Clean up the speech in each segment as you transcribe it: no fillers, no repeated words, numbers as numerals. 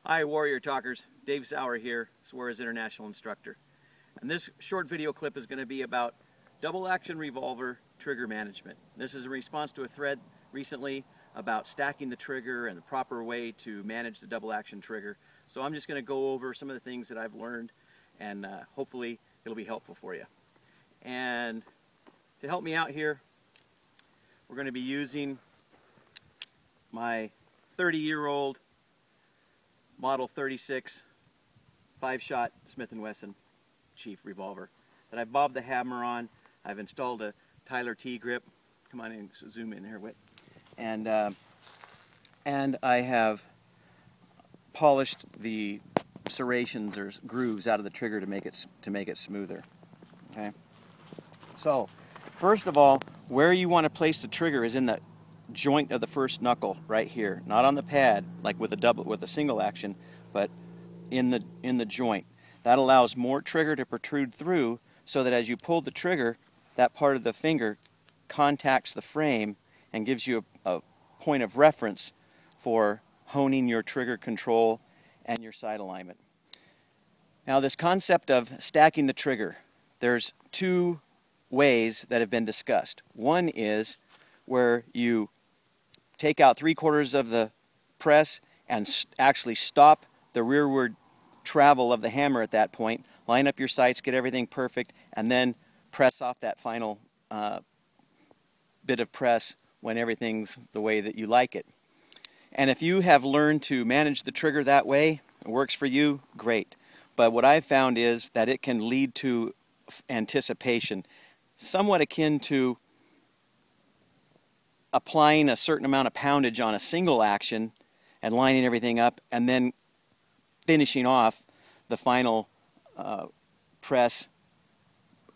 Hi Warrior Talkers, Dave Sauer here, Suarez International instructor. And this short video clip is going to be about double action revolver trigger management. This is a response to a thread recently about stacking the trigger and the proper way to manage the double action trigger. So I'm just going to go over some of the things that I've learned, and hopefully it'll be helpful for you. And to help me out here, we're going to be using my 30-year-old Model 36 5-shot Smith & Wesson Chief revolver that I've bobbed the hammer on. I've installed a Tyler T-grip. Come on in, zoom in here, Whit. And I have polished the serrations or grooves out of the trigger to make it smoother. Okay. So, first of all, where you want to place the trigger is in the joint of the first knuckle right here, not on the pad like with a single action, but in the joint. That allows more trigger to protrude through, so that as you pull the trigger, that part of the finger contacts the frame and gives you a point of reference for honing your trigger control and your sight alignment. Now, this concept of stacking the trigger, there's two ways that have been discussed. One is where you take out 3/4 of the press and actually stop the rearward travel of the hammer at that point, line up your sights, get everything perfect, and then press off that final bit of press when everything's the way that you like it. And if you have learned to manage the trigger that way, it works for you, great. But what I've found is that it can lead to anticipation, somewhat akin to applying a certain amount of poundage on a single action and lining everything up, and then finishing off the final press.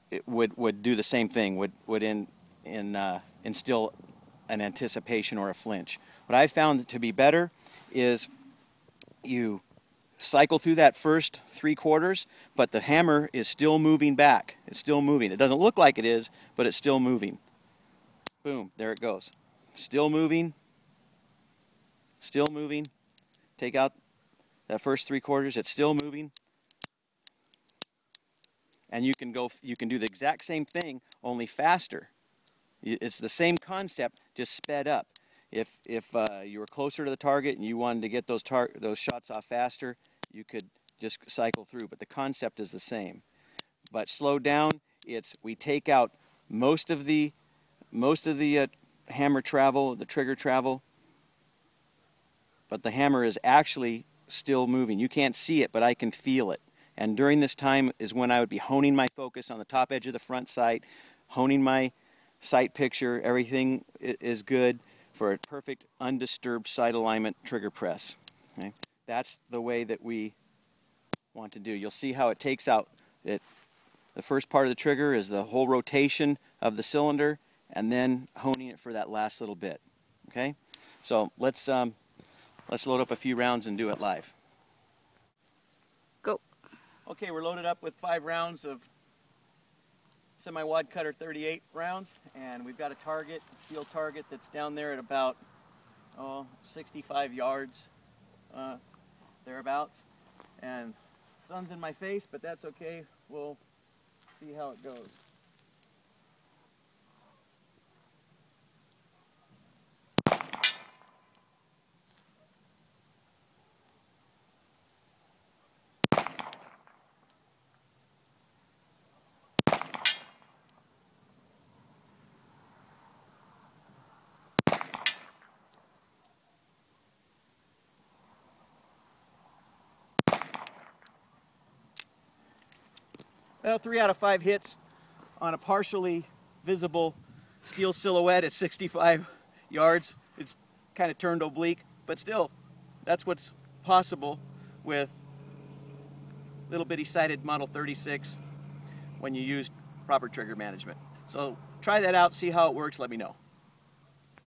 It would do the same thing, would instill an anticipation or a flinch. What I found to be better is you cycle through that first 3/4, but the hammer is still moving back. It's still moving. It doesn't look like it is, but it's still moving. Boom, there it goes. Still moving. Still moving. Take out that first 3/4, it's still moving. And you can do the exact same thing, only faster. It's the same concept, just sped up. If you were closer to the target and you wanted to get those shots off faster, you could just cycle through, but the concept is the same. But slowed down, we take out most of the hammer travel, the trigger travel, but the hammer is actually still moving. You can't see it, but I can feel it. And during this time is when I would be honing my focus on the top edge of the front sight, honing my sight picture. Everything is good for a perfect undisturbed sight alignment trigger press. Okay? That's the way that we want to do. You'll see how it takes out it. The first part of the trigger is the whole rotation of the cylinder, and then honing it for that last little bit. Okay? So let's load up a few rounds and do it live. Go. Okay, we're loaded up with 5 rounds of semi-wad cutter 38 rounds, and we've got a target, steel target, that's down there at about 65 yards, thereabouts. And sun's in my face, but that's okay. We'll see how it goes. Well, 3 out of 5 hits on a partially visible steel silhouette at 65 yards. It's kind of turned oblique, but still, that's what's possible with little bitty sighted Model 36 when you use proper trigger management. So try that out, see how it works, let me know.